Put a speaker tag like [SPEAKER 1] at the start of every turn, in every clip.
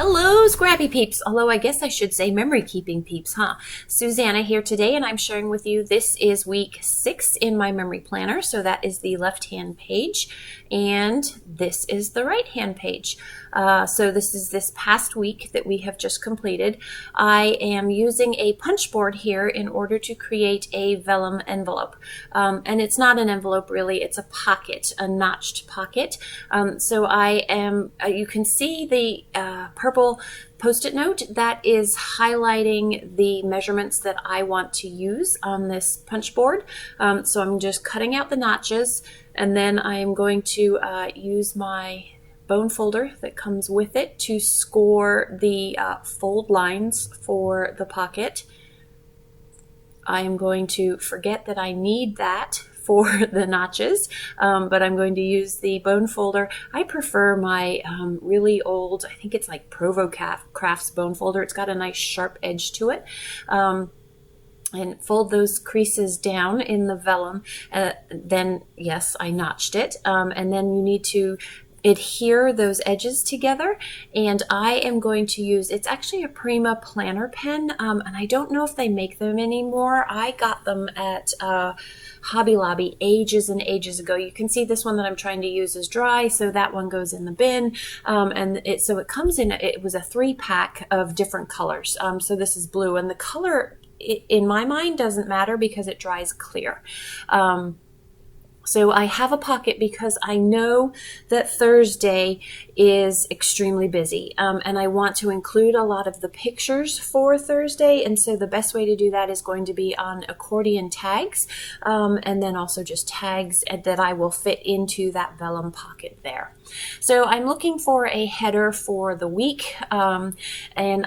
[SPEAKER 1] Hello, Scrappy Peeps, although I guess I should say memory keeping peeps, huh? Suzanna here today, and I'm sharing with you, this is week 6 in my memory planner. So that is the left-hand page, and this is the right-hand page. So this is this past week that we have just completed. I am using a punch board here in order to create a vellum envelope. And it's not an envelope really, it's a pocket, a notched pocket. So I am, you can see the purple post-it note that is highlighting the measurements that I want to use on this punch board. So I'm just cutting out the notches, and then I am going to use my bone folder that comes with it to score the fold lines for the pocket. I am going to forget that I need that for the notches, but I'm going to use the bone folder. I prefer my really old, I think it's like Provo Crafts bone folder. It's got a nice sharp edge to it. And fold those creases down in the vellum. Then, yes, I notched it. And then you need to adhere those edges together, and I am going to use, it's actually a Prima planner pen, and I don't know if they make them anymore. I got them at Hobby Lobby ages and ages ago. You can see this one that I'm trying to use is dry, so that one goes in the bin, and so it comes in, it was a 3-pack of different colors. So this is blue, and the color in my mind doesn't matter because it dries clear. So I have a pocket because I know that Thursday is extremely busy, and I want to include a lot of the pictures for Thursday, and so the best way to do that is going to be on accordion tags, and then also just tags that I will fit into that vellum pocket there. So I'm looking for a header for the week, and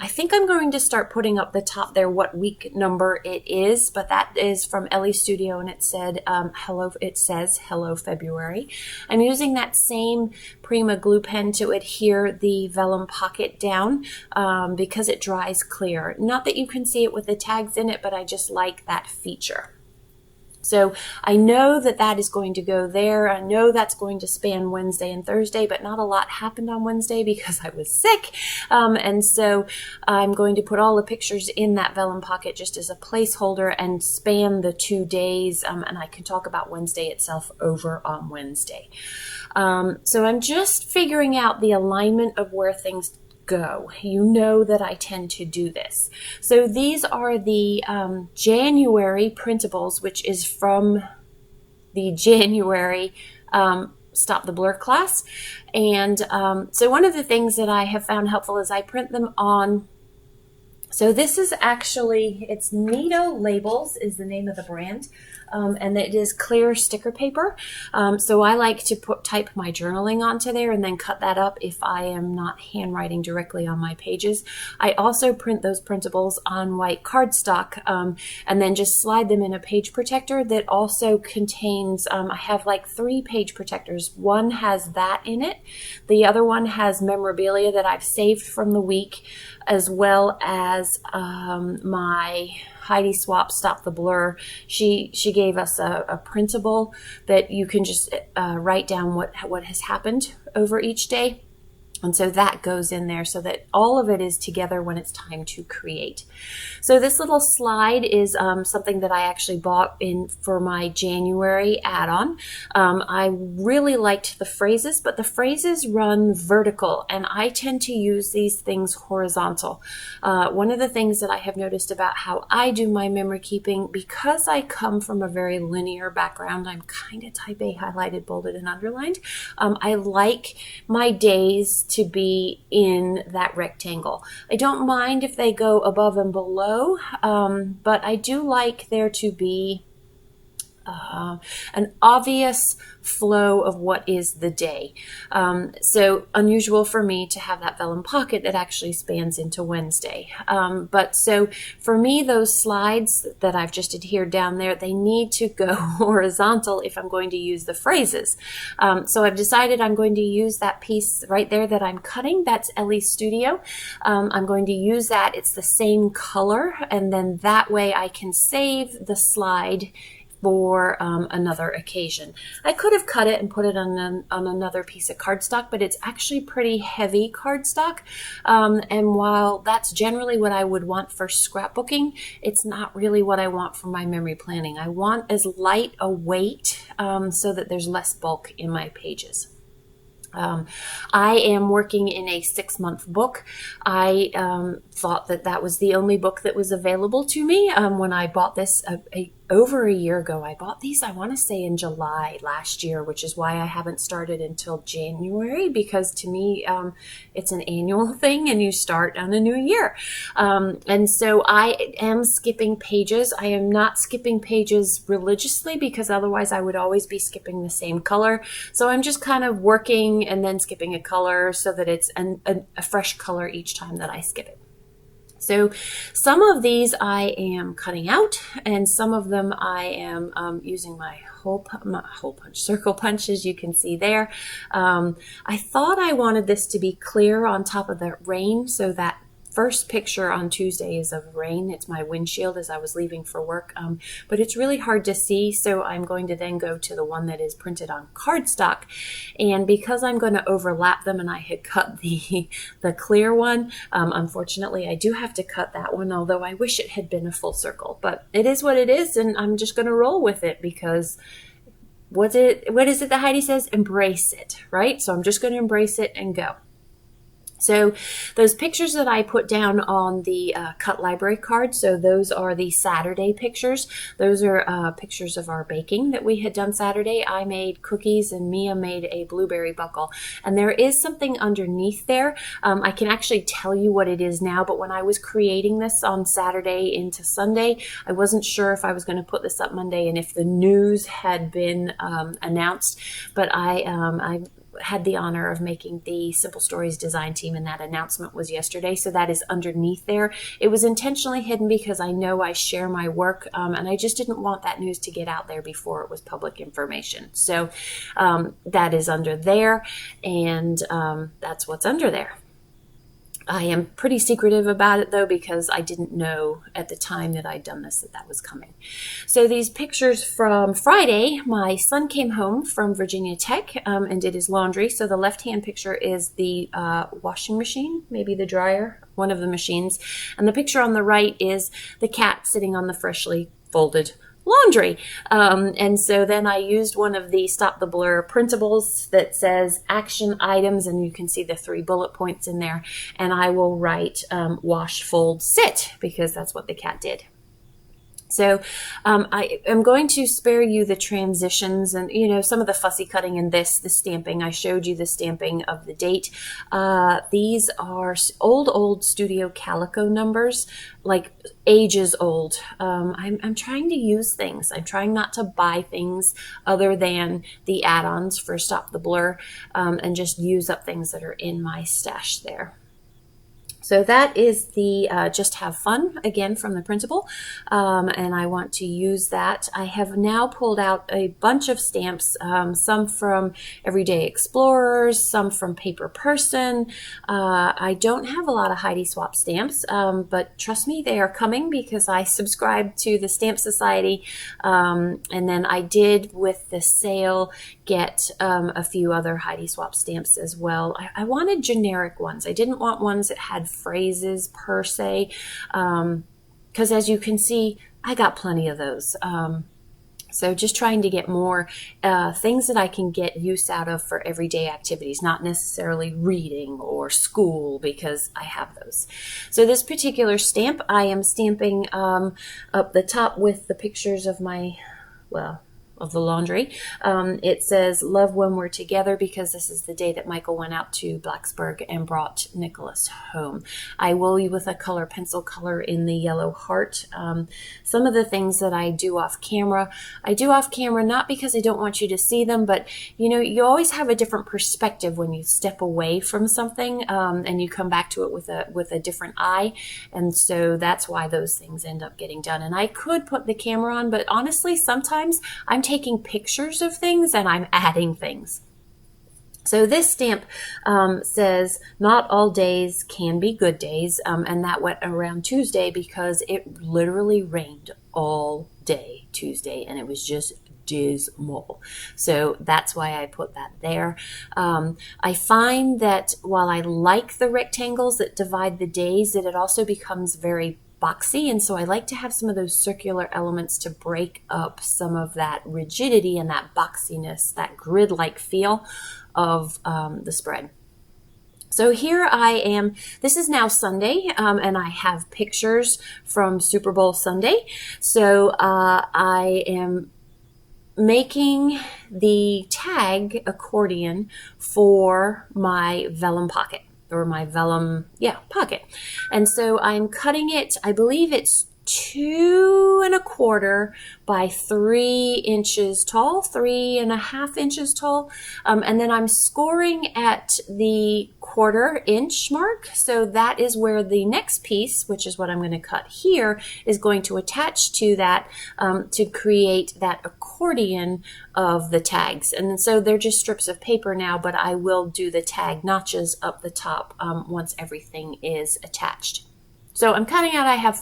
[SPEAKER 1] I think I'm going to start putting up the top there what week number it is, but that is from Ellie Studio, and it said it says Hello February. I'm using that same Prima glue pen to adhere the vellum pocket down because it dries clear. Not that you can see it with the tags in it, but I just like that feature. So I know that that is going to go there. I know that's going to span Wednesday and Thursday, but not a lot happened on Wednesday because I was sick. And so I'm going to put all the pictures in that vellum pocket just as a placeholder and span the 2 days. And I can talk about Wednesday itself over on Wednesday. So I'm just figuring out the alignment of where things go. You know that I tend to do this. So these are the January printables, which is from the January Stop the Blur class. And so one of the things that I have found helpful is I print them on, so this is actually, it's Nito Labels is the name of the brand. And it is clear sticker paper. So I like to type my journaling onto there and then cut that up if I am not handwriting directly on my pages. I also print those printables on white cardstock and then just slide them in a page protector that also contains, I have like 3 page protectors. One has that in it. The other one has memorabilia that I've saved from the week, as well as my Heidi Swap Stop the Blur. She gave us a printable that you can just write down what has happened over each day. And so that goes in there so that all of it is together when it's time to create. So this little slide is something that I actually bought in for my January add-on. I really liked the phrases, but the phrases run vertical, and I tend to use these things horizontal. One of the things that I have noticed about how I do my memory keeping, because I come from a very linear background, I'm kind of type A, highlighted, bolded, and underlined. I like my days to be in that rectangle. I don't mind if they go above and below, but I do like there to be an obvious flow of what is the day. So unusual for me to have that vellum pocket that actually spans into Wednesday. But so for me, those slides that I've just adhered down there, they need to go horizontal if I'm going to use the phrases. So I've decided I'm going to use that piece right there that I'm cutting. That's Ellie Studio. I'm going to use that. It's the same color, and then that way I can save the slide for another occasion. I could have cut it and put it on another piece of cardstock, but it's actually pretty heavy cardstock. And while that's generally what I would want for scrapbooking, it's not really what I want for my memory planning. I want as light a weight so that there's less bulk in my pages. I am working in a 6-month book. I thought that that was the only book that was available to me when I bought this over a year ago. I bought these, I want to say, in July last year, which is why I haven't started until January, because to me, it's an annual thing and you start on a new year. And so I am skipping pages. I am not skipping pages religiously because otherwise I would always be skipping the same color. So I'm just kind of working and then skipping a color so that it's a fresh color each time that I skip it. So some of these I am cutting out, and some of them I am using my hole punch, circle punch, as you can see there. I thought I wanted this to be clear on top of the rain, so that first picture on Tuesday is of rain. It's my windshield as I was leaving for work, but it's really hard to see, so I'm going to then go to the one that is printed on cardstock. And because I'm going to overlap them and I had cut the clear one, unfortunately I do have to cut that one, although I wish it had been a full circle. But it is what it is, and I'm just going to roll with it because what is it that Heidi says? Embrace it, right? So I'm just going to embrace it and go. So those pictures that I put down on the cut library card, so those are the Saturday pictures. Those are pictures of our baking that we had done Saturday. I made cookies and Mia made a blueberry buckle. And there is something underneath there. I can actually tell you what it is now, but when I was creating this on Saturday into Sunday, I wasn't sure if I was going to put this up Monday and if the news had been announced, but I had the honor of making the Simple Stories design team, and that announcement was yesterday, so that is underneath there. It was intentionally hidden because I know I share my work, and I just didn't want that news to get out there before it was public information. So that is under there, and that's what's under there. I am pretty secretive about it though, because I didn't know at the time that I'd done this that was coming. So these pictures from Friday, my son came home from Virginia Tech and did his laundry. So the left-hand picture is the washing machine, maybe the dryer, one of the machines. And the picture on the right is the cat sitting on the freshly folded laundry. And so then I used one of the Stop the Blur printables that says action items, and you can see the 3 bullet points in there. And I will write wash, fold, sit, because that's what the cat did. So I am going to spare you the transitions and, you know, some of the fussy cutting in this, the stamping. I showed you the stamping of the date. These are old Studio Calico numbers, like ages old. I'm trying to use things. I'm trying not to buy things other than the add-ons for Stop the Blur and just use up things that are in my stash there. So that is the Just Have Fun, again, from the printable, and I want to use that. I have now pulled out a bunch of stamps, some from Everyday Explorers, some from Paper Person. I don't have a lot of Heidi Swap stamps, but trust me, they are coming because I subscribe to the Stamp Society, and then I did, with the sale, get a few other Heidi Swap stamps as well. I wanted generic ones. I didn't want ones that had phrases per se, because as you can see, I got plenty of those. So just trying to get more things that I can get use out of for everyday activities, not necessarily reading or school, because I have those. So this particular stamp, I am stamping up the top with the pictures of my, well, of the laundry. It says love when we're together, because this is the day that Michael went out to Blacksburg and brought Nicholas home. I will with a color pencil color in the yellow heart. Some of the things that I do off camera not because I don't want you to see them, but you know, you always have a different perspective when you step away from something and you come back to it with a different eye, and so that's why those things end up getting done. And I could put the camera on, but honestly, sometimes I'm taking pictures of things and I'm adding things. So this stamp says not all days can be good days, and that went around Tuesday because it literally rained all day Tuesday, and it was just dismal. So that's why I put that there. I find that while I like the rectangles that divide the days, that it also becomes very boxy, and so I like to have some of those circular elements to break up some of that rigidity and that boxiness, that grid-like feel of the spread. So here I am. This is now Sunday, and I have pictures from Super Bowl Sunday. So I am making the tag accordion for my vellum pocket, or my vellum, pocket. And so I'm cutting it, I believe it's 2¼ by 3 inches tall, 3½ inches tall. And then I'm scoring at the 1/4 inch mark. So that is where the next piece, which is what I'm going to cut here, is going to attach to that to create that accordion of the tags. And so they're just strips of paper now, but I will do the tag notches up the top once everything is attached. So I'm cutting out, I have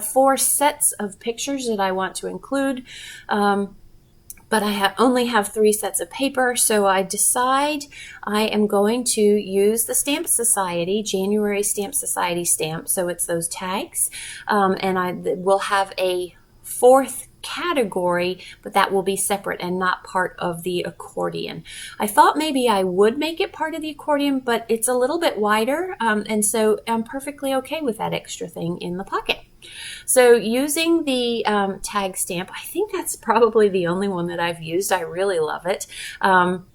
[SPEAKER 1] 4 sets of pictures that I want to include, but I only have 3 sets of paper, so I decide I am going to use the Stamp Society, January Stamp Society stamp, so it's those tags, and I will have a 4th category, but that will be separate and not part of the accordion. I thought maybe I would make it part of the accordion, but it's a little bit wider, and so I'm perfectly okay with that extra thing in the pocket. So using the tag stamp, I think that's probably the only one that I've used. I really love it. I'm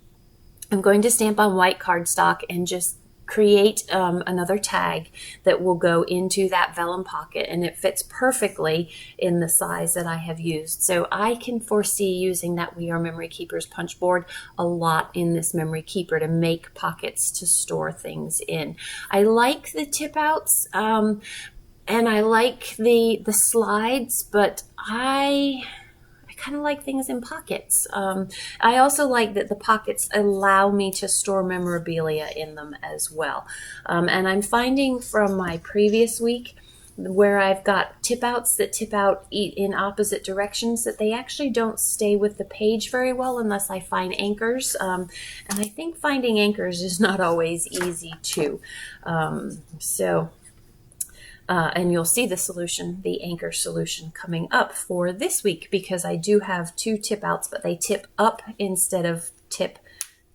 [SPEAKER 1] going to stamp on white cardstock and just create another tag that will go into that vellum pocket, and it fits perfectly in the size that I have used. So I can foresee using that We Are Memory Keepers punch board a lot in this memory keeper to make pockets to store things in. I like the tip outs and I like the slides, but I kind of like things in pockets. I also like that the pockets allow me to store memorabilia in them as well. And I'm finding from my previous week where I've got tip outs that tip out in opposite directions that they actually don't stay with the page very well unless I find anchors. And I think finding anchors is not always easy too. And you'll see the solution, the anchor solution, coming up for this week, because I do have 2 tip outs, but they tip up instead of tip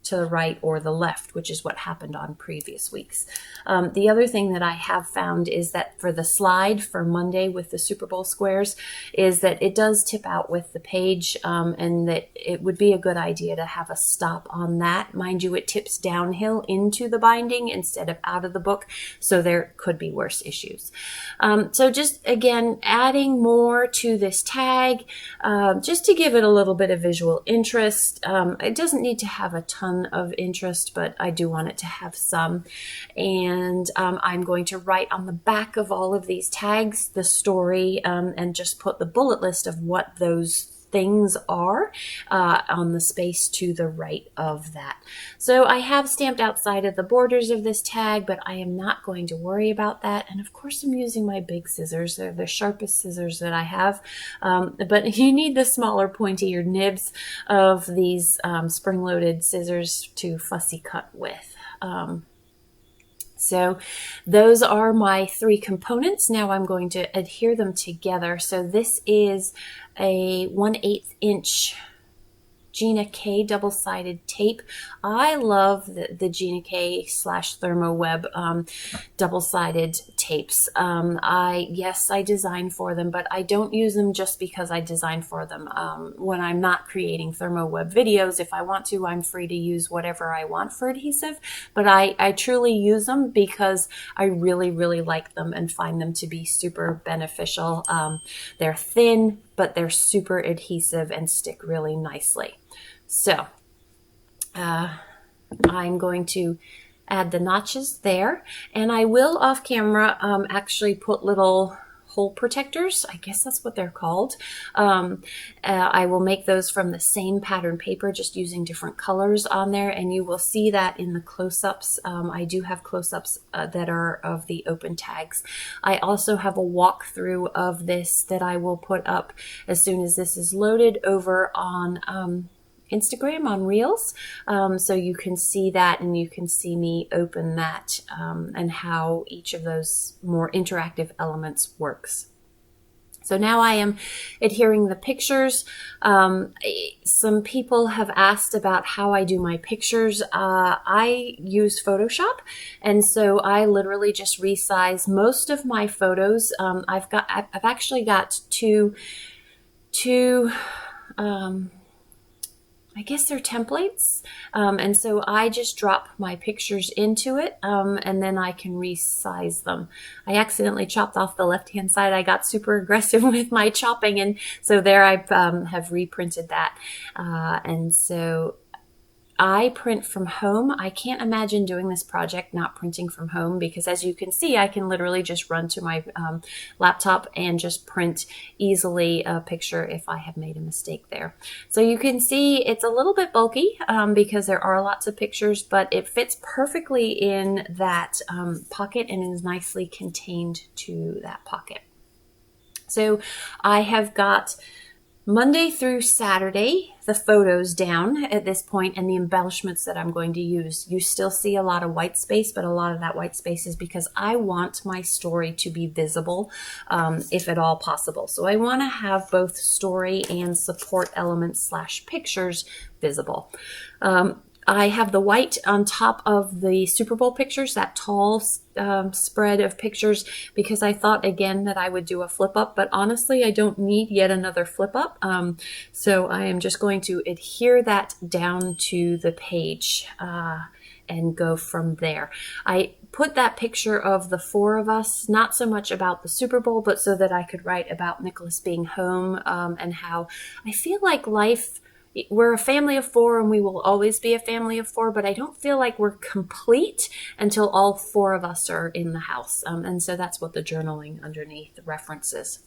[SPEAKER 1] to the right or the left, which is what happened on previous weeks. The other thing that I have found is that for the slide for Monday with the Super Bowl squares is that it does tip out with the page, and that it would be a good idea to have a stop on that. Mind you, it tips downhill into the binding instead of out of the book, so there could be worse issues. So just again, adding more to this tag, just to give it a little bit of visual interest. It doesn't need to have a ton of interest, but I do want it to have some. And I'm going to write on the back of all of these tags the story, and just put the bullet list of what those things are on the space to the right of that. So I have stamped outside of the borders of this tag, but I am not going to worry about that. And of course I'm using my big scissors. They're the sharpest scissors that I have, but you need the smaller pointier nibs of these spring-loaded scissors to fussy cut with. So those are my 3 components. Now I'm going to adhere them together. So this is a 1/8 inch Gina K double-sided tape. I love the Gina K / Thermo Web double-sided tapes. Yes, I design for them, but I don't use them just because I design for them. When I'm not creating Thermo Web videos, if I want to, I'm free to use whatever I want for adhesive, but I truly use them because I really, really like them and find them to be super beneficial. They're thin, but they're super adhesive and stick really nicely. So I'm going to add the notches there, and I will off camera actually put little hole protectors. I guess that's what they're called. I will make those from the same pattern paper, just using different colors on there, and you will see that in the close-ups. I do have close-ups that are of the open tags. I also have a walkthrough of this that I will put up as soon as this is loaded over on Instagram on Reels, so you can see that, and you can see me open that and how each of those more interactive elements works. So now I am adhering the pictures. Some people have asked about how I do my pictures. I use Photoshop, and so I literally just resize most of my photos. I've actually got two I guess they're templates, and so I just drop my pictures into it, and then I can resize them. I accidentally chopped off the left-hand side. I got super aggressive with my chopping, and so there I have reprinted that. And so I print from home. I can't imagine doing this project not printing from home, because as you can see, I can literally just run to my laptop and just print easily a picture if I have made a mistake there. So you can see it's a little bit bulky because there are lots of pictures, but it fits perfectly in that pocket and is nicely contained to that pocket. So I have got Monday through Saturday, the photos down at this point, and the embellishments that I'm going to use. You still see a lot of white space, but a lot of that white space is because I want my story to be visible, if at all possible. So I want to have both story and support elements / pictures visible. I have the white on top of the Super Bowl pictures, that tall spread of pictures, because I thought again that I would do a flip up, but honestly I don't need yet another flip up. So I am just going to adhere that down to the page and go from there. I put that picture of the 4 of us, not so much about the Super Bowl, but so that I could write about Nicholas being home, and how I feel like life, we're a family of 4 and we will always be a family of 4, but I don't feel like we're complete until all 4 of us are in the house. And so that's what the journaling underneath references.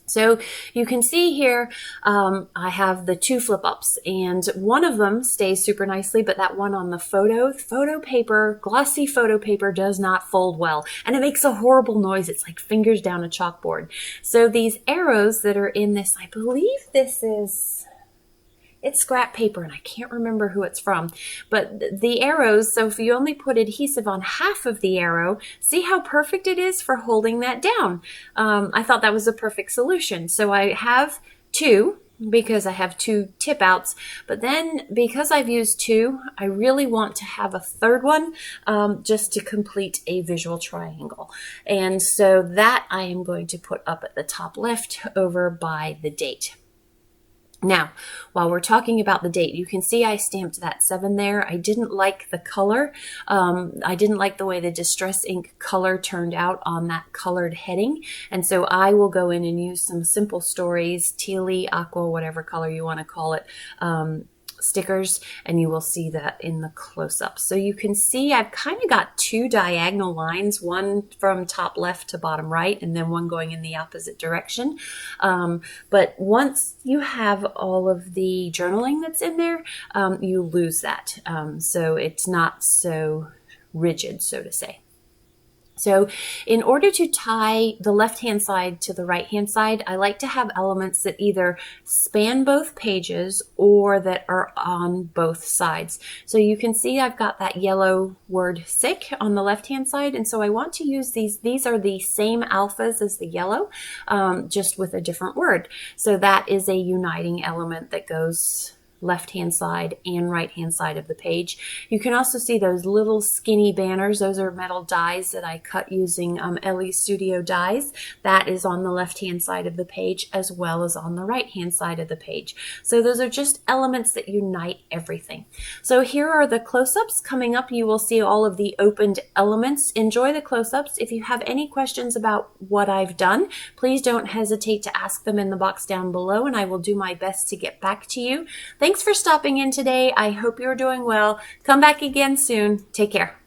[SPEAKER 1] So you can see here, I have the 2 flip ups, and one of them stays super nicely, but that one on the photo paper, glossy photo paper, does not fold well, and it makes a horrible noise. It's like fingers down a chalkboard. So these arrows that are in this, I believe this is, it's scrap paper, and I can't remember who it's from, but the arrows, so if you only put adhesive on half of the arrow, see how perfect it is for holding that down. I thought that was a perfect solution. So I have 2, because I have 2 tip outs, but then because I've used 2, I really want to have a 3rd one, just to complete a visual triangle. And so that I am going to put up at the top left over by the date. Now, while we're talking about the date, you can see I stamped that 7 there. I didn't like the color. I didn't like the way the Distress ink color turned out on that colored heading. And so I will go in and use some Simple Stories, tealy, aqua, whatever color you want to call it, stickers, and you will see that in the close-up. So you can see I've kind of got 2 diagonal lines, one from top left to bottom right, and then one going in the opposite direction. But once you have all of the journaling that's in there, you lose that. So it's not so rigid, so to say. So in order to tie the left-hand side to the right-hand side, I like to have elements that either span both pages or that are on both sides. So you can see I've got that yellow word sick on the left-hand side, and so I want to use these. These are the same alphas as the yellow, just with a different word. So that is a uniting element that goes left-hand side and right-hand side of the page. You can also see those little skinny banners. Those are metal dies that I cut using Ellie Studio dies. That is on the left-hand side of the page as well as on the right-hand side of the page. So those are just elements that unite everything. So here are the close-ups. Coming up, you will see all of the opened elements. Enjoy the close-ups. If you have any questions about what I've done, please don't hesitate to ask them in the box down below, and I will do my best to get back to you. Thanks for stopping in today. I hope you're doing well. Come back again soon. Take care.